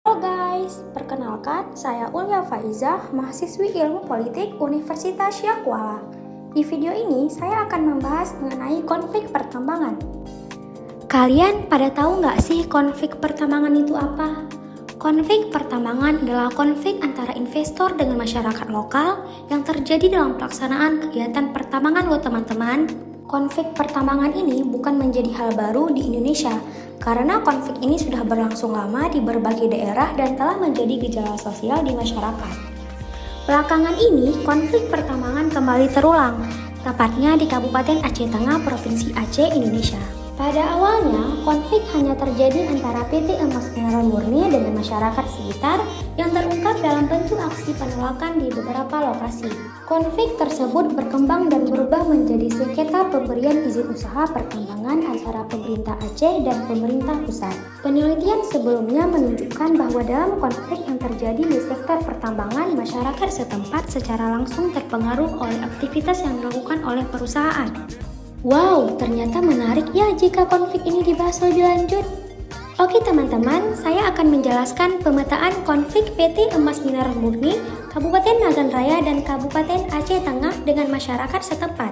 Halo guys, perkenalkan saya Ulya Faizah, mahasiswi Ilmu Politik Universitas Syah Kuala. Di video ini saya akan membahas mengenai konflik pertambangan. Kalian pada tahu nggak sih konflik pertambangan itu apa? Konflik pertambangan adalah konflik antara investor dengan masyarakat lokal yang terjadi dalam pelaksanaan kegiatan pertambangan loh teman-teman. Konflik pertambangan ini bukan menjadi hal baru di Indonesia, karena konflik ini sudah berlangsung lama di berbagai daerah dan telah menjadi gejala sosial di masyarakat. Belakangan ini, konflik pertambangan kembali terulang, tepatnya di Kabupaten Aceh Tengah, Provinsi Aceh, Indonesia. Pada awalnya, konflik hanya terjadi antara PT Emas Mineral Murni dengan masyarakat sekitar yang terungkap dalam bentuk aksi penolakan di beberapa lokasi. Konflik tersebut berkembang dan berubah menjadi sengketa pemberian izin usaha pertambangan antara pemerintah Aceh dan pemerintah pusat. Penelitian sebelumnya menunjukkan bahwa dalam konflik yang terjadi di sektor pertambangan, masyarakat setempat secara langsung terpengaruh oleh aktivitas yang dilakukan oleh perusahaan. Wow, ternyata menarik ya jika konflik ini dibahas lebih lanjut. Oke teman-teman, saya akan menjelaskan pemetaan konflik PT Emas Mineral Murni, Kabupaten Nagan Raya dan Kabupaten Aceh Tengah dengan masyarakat setempat.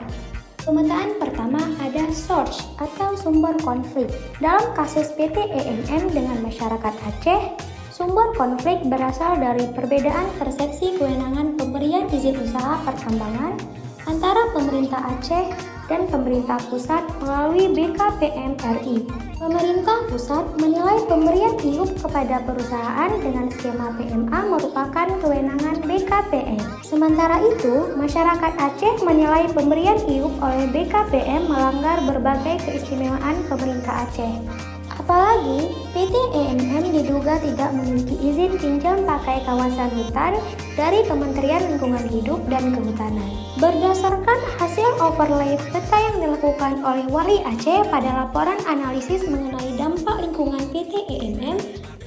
Pemetaan pertama ada source atau sumber konflik. Dalam kasus PT EMM dengan masyarakat Aceh, sumber konflik berasal dari perbedaan persepsi kewenangan pemberian izin usaha pertambangan antara pemerintah Aceh dan pemerintah pusat melalui BKPM RI. Pemerintah pusat menilai pemberian IUP kepada perusahaan dengan skema PMA merupakan kewenangan BKPM. Sementara itu, masyarakat Aceh menilai pemberian IUP oleh BKPM melanggar berbagai keistimewaan pemerintah Aceh. Apalagi, PT EMM diduga tidak memiliki izin pinjam pakai kawasan hutan dari Kementerian Lingkungan Hidup dan Kehutanan. Berdasarkan hasil overlay peta yang dilakukan oleh Wali Aceh pada laporan analisis mengenai dampak lingkungan PT EMM,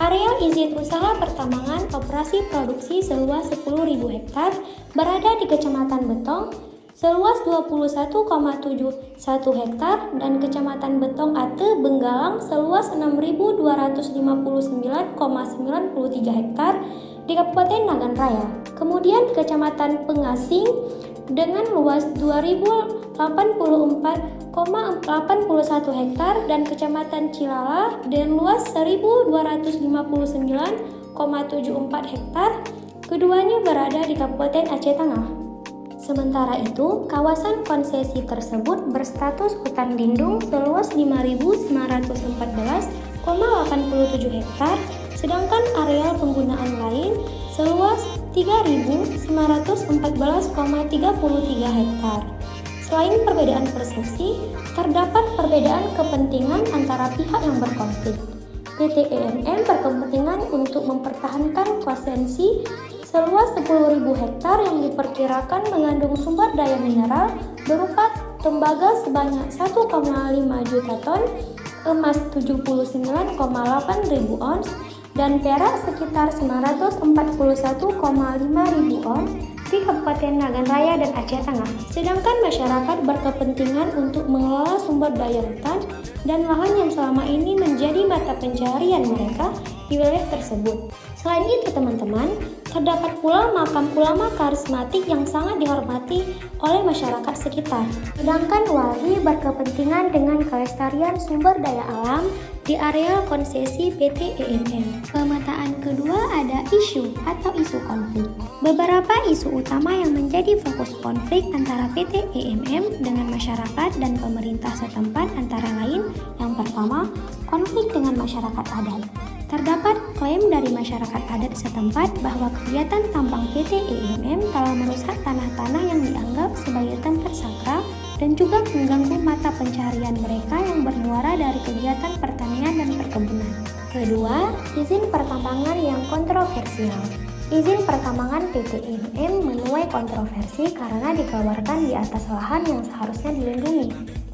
areal izin usaha pertambangan operasi produksi seluas 10.000 hektar berada di Kecamatan Betong, seluas 21,71 hektar dan Kecamatan Betong Ate Benggalang seluas 6.259,93 hektar di Kabupaten Nagan Raya. Kemudian Kecamatan Pengasing dengan luas 2.084,81 hektar dan Kecamatan Cilala dengan luas 1.259,74 hektar. Keduanya berada di Kabupaten Aceh Tengah. Sementara itu, kawasan konsesi tersebut berstatus hutan lindung seluas 5.914,87 hektar, sedangkan areal penggunaan lain seluas 3.914,33 hektar. Selain perbedaan persepsi, terdapat perbedaan kepentingan antara pihak yang berkonflik. PT EMM berkepentingan untuk mempertahankan konsesi seluas 10.000 hektar yang diperkirakan mengandung sumber daya mineral berupa tembaga sebanyak 1,5 juta ton, emas 79,8 ribu ons, dan perak sekitar 941,5 ribu ons di Kabupaten Nagan Raya dan Aceh Tengah. Sedangkan masyarakat berkepentingan untuk mengelola sumber daya hutan dan lahan yang selama ini menjadi mata pencaharian mereka di wilayah tersebut. Selain itu teman-teman, terdapat pula makam ulama karismatik yang sangat dihormati oleh masyarakat sekitar. Sedangkan wali berkepentingan dengan kelestarian sumber daya alam di areal konsesi PT EMM. Pemetaan kedua ada isu atau isu konflik. Beberapa isu utama yang menjadi fokus konflik antara PT EMM dengan masyarakat dan pemerintah setempat antara lain, yang pertama, konflik dengan masyarakat adat. Terdapat klaim dari masyarakat adat setempat bahwa kegiatan tambang PT EMM telah merusak tanah-tanah yang dianggap sebagai tempat sakral dan juga mengganggu mata pencaharian mereka yang bermuara dari kegiatan pertanian dan perkebunan. Kedua, izin pertambangan yang kontroversial. Izin pertambangan PT EMM menuai kontroversi karena dikeluarkan di atas lahan yang seharusnya dilindungi.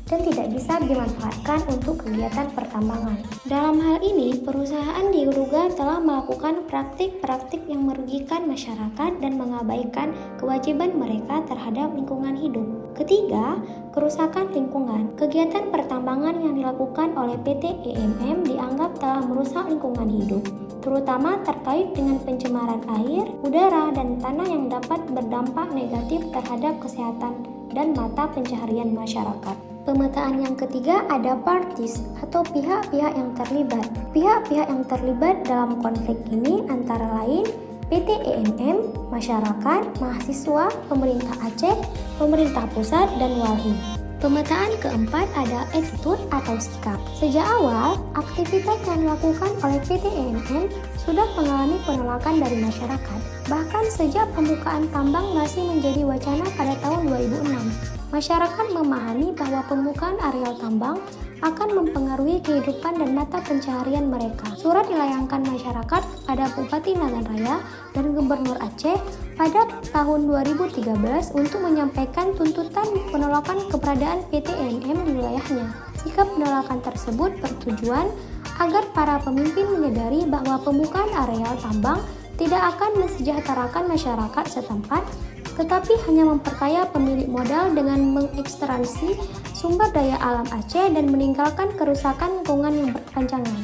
dan tidak bisa dimanfaatkan untuk kegiatan pertambangan. Dalam hal ini, perusahaan diduga telah melakukan praktik-praktik yang merugikan masyarakat dan mengabaikan kewajiban mereka terhadap lingkungan hidup. Ketiga, kerusakan lingkungan. Kegiatan pertambangan yang dilakukan oleh PT EMM dianggap telah merusak lingkungan hidup, terutama terkait dengan pencemaran air, udara, dan tanah yang dapat berdampak negatif terhadap kesehatan dan mata pencaharian masyarakat. Pemetaan yang ketiga ada parties atau pihak-pihak yang terlibat. Pihak-pihak yang terlibat dalam konflik ini antara lain PT EMM, masyarakat, mahasiswa, pemerintah Aceh, pemerintah pusat, dan walhi. Pemetaan keempat ada attitude atau sikap. Sejak awal, aktivitas yang dilakukan oleh PT EMM sudah mengalami penolakan dari masyarakat. Bahkan sejak pembukaan tambang masih menjadi wacana pada tahun 2006, masyarakat memahami bahwa pembukaan areal tambang akan mempengaruhi kehidupan dan mata pencaharian mereka. Surat dilayangkan masyarakat pada Bupati Nagan Raya dan Gubernur Aceh pada tahun 2013 untuk menyampaikan tuntutan penolakan keberadaan PT EMM di wilayahnya. Sikap penolakan tersebut bertujuan agar para pemimpin menyadari bahwa pembukaan areal tambang tidak akan mensejahterakan masyarakat setempat, tetapi hanya memperkaya pemilik modal dengan mengekstraksi sumber daya alam Aceh dan meninggalkan kerusakan lingkungan yang berkepanjangan.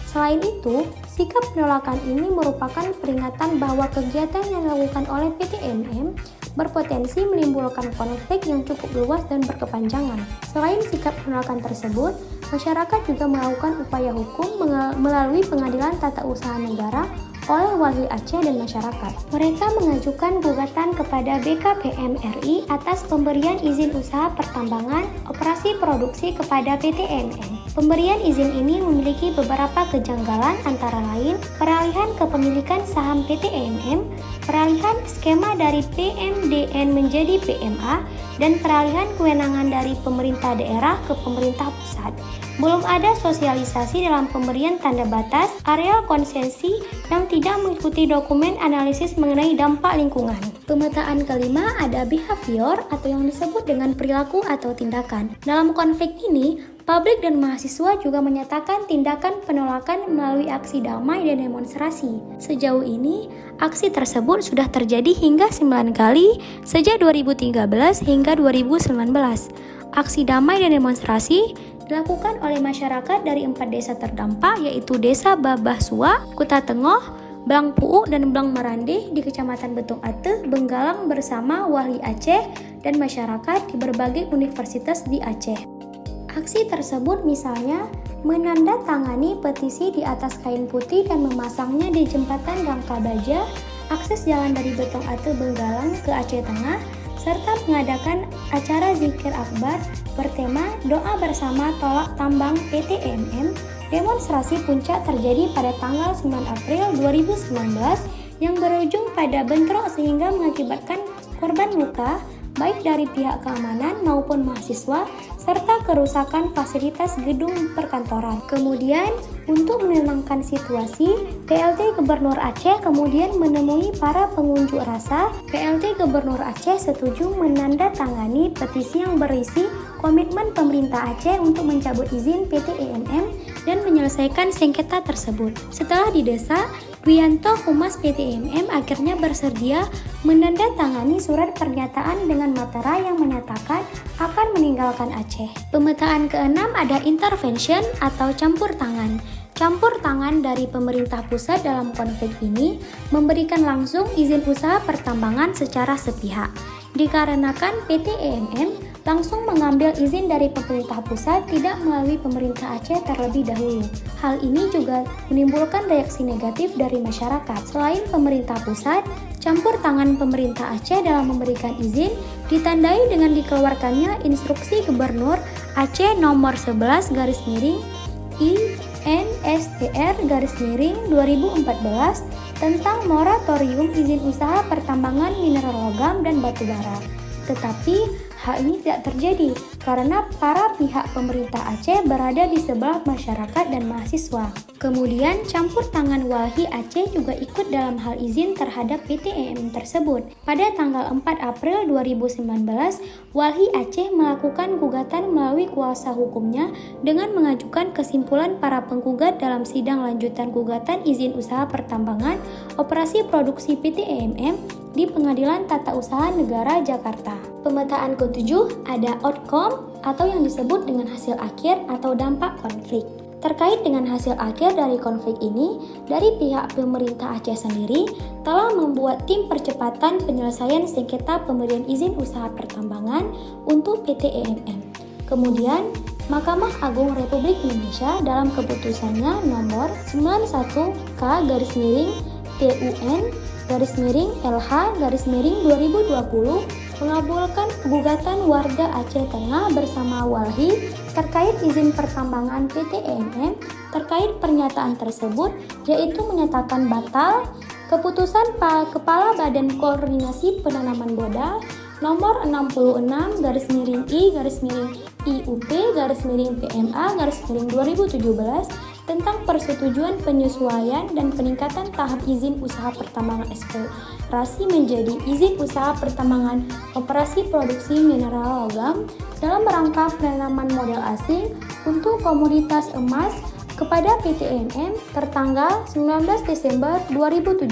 Selain itu, sikap penolakan ini merupakan peringatan bahwa kegiatan yang dilakukan oleh PT EMM berpotensi menimbulkan konflik yang cukup luas dan berkepanjangan. Selain sikap penolakan tersebut, masyarakat juga melakukan upaya hukum melalui Pengadilan Tata Usaha Negara oleh Walhi Aceh dan masyarakat. Mereka mengajukan gugatan kepada BKPM RI atas pemberian izin usaha pertambangan operasi produksi kepada PT EMM. Pemberian izin ini memiliki beberapa kejanggalan antara lain peralihan kepemilikan saham PT EMM, peralihan skema dari PMDN menjadi PMA, dan peralihan kewenangan dari pemerintah daerah ke pemerintah pusat. Belum ada sosialisasi dalam pemberian tanda batas areal konsesi yang tidak mengikuti dokumen analisis mengenai dampak lingkungan. Pemetaan kelima ada behavior atau yang disebut dengan perilaku atau tindakan. Dalam konflik ini, publik dan mahasiswa juga menyatakan tindakan penolakan melalui aksi damai dan demonstrasi. Sejauh ini, aksi tersebut sudah terjadi hingga 9 kali sejak 2013 hingga 2019. Aksi damai dan demonstrasi dilakukan oleh masyarakat dari 4 desa terdampak yaitu Desa Babahsua, Kuta Tengoh, Blang Puuk, dan Blang Marandeh di Kecamatan Betung Ateh, Benggalang bersama Walhi Aceh dan masyarakat di berbagai universitas di Aceh. Aksi tersebut misalnya menandatangani petisi di atas kain putih dan memasangnya di jembatan Rangka Baja, akses jalan dari Betung Ateh Benggalang ke Aceh Tengah, serta mengadakan acara zikir akbar bertema doa bersama tolak tambang PT EMM. Demonstrasi puncak terjadi pada tanggal 9 April 2019 yang berujung pada bentrok sehingga mengakibatkan korban luka baik dari pihak keamanan maupun mahasiswa serta kerusakan fasilitas gedung perkantoran. Kemudian, untuk menenangkan situasi, PLT Gubernur Aceh kemudian menemui para pengunjuk rasa. PLT Gubernur Aceh setuju menandatangani petisi yang berisi komitmen pemerintah Aceh untuk mencabut izin PT EMM dan menyelesaikan sengketa tersebut. Setelah didesak, Dwianto, Humas PT EMM, akhirnya bersedia menandatangani surat pernyataan dengan materai yang menyatakan akan meninggalkan Aceh. Pemetaan keenam ada intervention atau campur tangan. Campur tangan dari pemerintah pusat dalam konflik ini memberikan langsung izin usaha pertambangan secara sepihak. Dikarenakan PT EMM langsung mengambil izin dari pemerintah pusat tidak melalui pemerintah Aceh terlebih dahulu. Hal ini juga menimbulkan reaksi negatif dari masyarakat. Selain pemerintah pusat, campur tangan pemerintah Aceh dalam memberikan izin ditandai dengan dikeluarkannya Instruksi Gubernur Aceh nomor 11 INSTR-2014 tentang moratorium izin usaha pertambangan mineral logam dan batu bara. Tetapi hal ini tidak terjadi karena para pihak pemerintah Aceh berada di sebelah masyarakat dan mahasiswa. Kemudian, campur tangan Walhi Aceh juga ikut dalam hal izin terhadap PT EMM tersebut. Pada tanggal 4 April 2019, Walhi Aceh melakukan gugatan melalui kuasa hukumnya dengan mengajukan kesimpulan para penggugat dalam sidang lanjutan gugatan izin usaha pertambangan operasi produksi PT EMM di Pengadilan Tata Usaha Negara Jakarta. Pemetaan ke-7 ada outcome atau yang disebut dengan hasil akhir atau dampak konflik. Terkait dengan hasil akhir dari konflik ini, dari pihak pemerintah Aceh sendiri telah membuat tim percepatan penyelesaian sengketa pemberian izin usaha pertambangan untuk PT EMM. Kemudian, Mahkamah Agung Republik Indonesia dalam keputusannya nomor 91K-TUN-LH-2020 mengabulkan gugatan warga Aceh Tengah bersama Walhi terkait izin pertambangan PT EMM. Terkait pernyataan tersebut, yaitu menyatakan batal keputusan Kepala Badan Koordinasi Penanaman Modal nomor 66/I-IUP/PMA/2017 tentang persetujuan penyesuaian dan peningkatan tahap izin usaha pertambangan eksplorasi menjadi izin usaha pertambangan operasi produksi mineral logam dalam rangka penanaman modal asing untuk komoditas emas kepada PT EMM tertanggal 19 Desember 2017.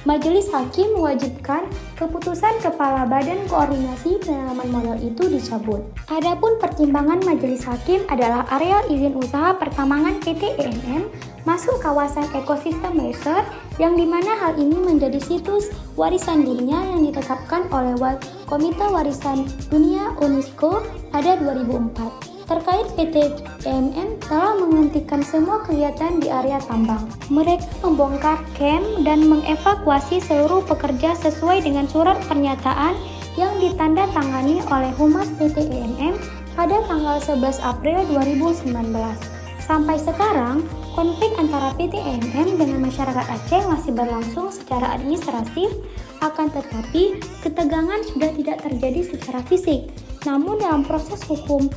Majelis Hakim mewajibkan keputusan Kepala Badan Koordinasi Penanaman Modal itu dicabut. Adapun pertimbangan Majelis Hakim adalah areal izin usaha pertambangan PT EMM masuk kawasan ekosistem resort yang dimana hal ini menjadi situs warisan dunia yang ditetapkan oleh Komite Warisan Dunia UNESCO pada 2004. Terkait PT EMM telah menghentikan semua kegiatan di area tambang. Mereka membongkar camp dan mengevakuasi seluruh pekerja sesuai dengan surat pernyataan yang ditandatangani oleh Humas PT EMM pada tanggal 11 April 2019. Sampai sekarang, konflik antara PT EMM dengan masyarakat Aceh masih berlangsung secara administratif, akan tetapi ketegangan sudah tidak terjadi secara fisik. Namun dalam proses hukum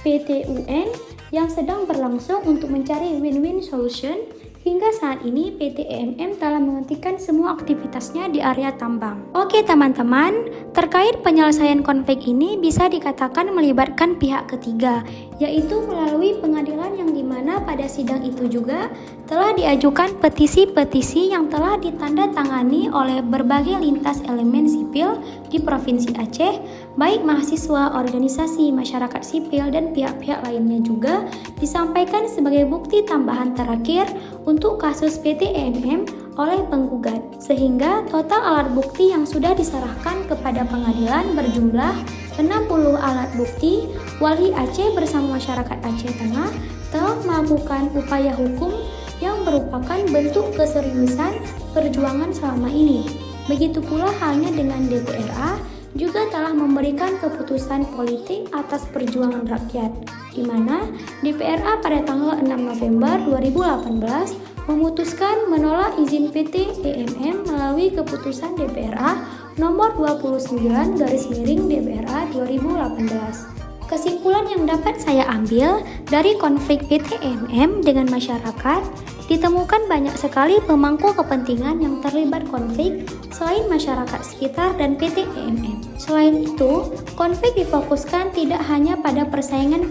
PT UN yang sedang berlangsung untuk mencari win-win solution, hingga saat ini PT EMM telah menghentikan semua aktivitasnya di area tambang. Oke teman-teman, terkait penyelesaian konflik ini bisa dikatakan melibatkan pihak ketiga, yaitu melalui pengadilan yang dimana pada sidang itu juga telah diajukan petisi-petisi yang telah ditandatangani oleh berbagai lintas elemen sipil di Provinsi Aceh, baik mahasiswa, organisasi, masyarakat sipil, dan pihak-pihak lainnya juga disampaikan sebagai bukti tambahan terakhir untuk kasus PT EMM oleh penggugat, sehingga total alat bukti yang sudah diserahkan kepada pengadilan berjumlah 60 alat bukti. Walhi Aceh bersama masyarakat Aceh Tengah telah melakukan upaya hukum yang merupakan bentuk keseriusan perjuangan selama ini. Begitu pula halnya dengan DPRA juga telah memberikan keputusan politik atas perjuangan rakyat, di mana DPRA pada tanggal 6 November 2018 memutuskan menolak izin PT EMM melalui keputusan DPRA nomor 29/DPRA 2018. Kesimpulan yang dapat saya ambil dari konflik PT EMM dengan masyarakat, ditemukan banyak sekali pemangku kepentingan yang terlibat konflik selain masyarakat sekitar dan PT EMM. Selain itu, konflik difokuskan tidak hanya pada persaingan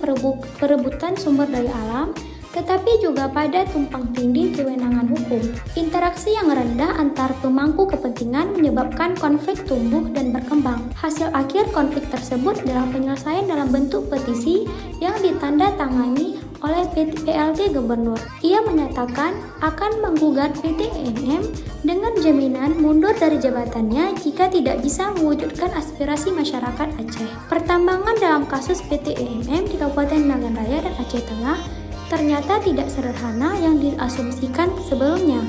perebutan sumber daya alam, tetapi juga pada tumpang tindih kewenangan hukum. Interaksi yang rendah antar pemangku kepentingan menyebabkan konflik tumbuh dan berkembang. Hasil akhir konflik tersebut adalah penyelesaian dalam bentuk petisi yang ditandatangani oleh PLT Gubernur. Ia menyatakan akan menggugat PT EMM dengan jaminan mundur dari jabatannya jika tidak bisa mewujudkan aspirasi masyarakat Aceh. Pertambangan dalam kasus PT EMM di Kabupaten Nagan Raya dan Aceh Tengah ternyata tidak sederhana yang diasumsikan sebelumnya.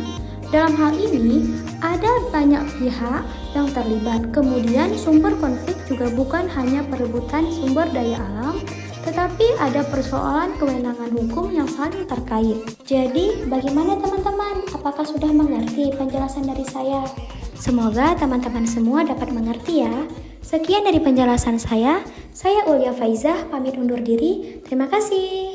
Dalam hal ini, ada banyak pihak yang terlibat. Kemudian, sumber konflik juga bukan hanya perebutan sumber daya alam, tetapi ada persoalan kewenangan hukum yang saling terkait. Jadi, bagaimana teman-teman? Apakah sudah mengerti penjelasan dari saya? Semoga teman-teman semua dapat mengerti ya. Sekian dari penjelasan saya. Saya Ulia Faizah, pamit undur diri. Terima kasih.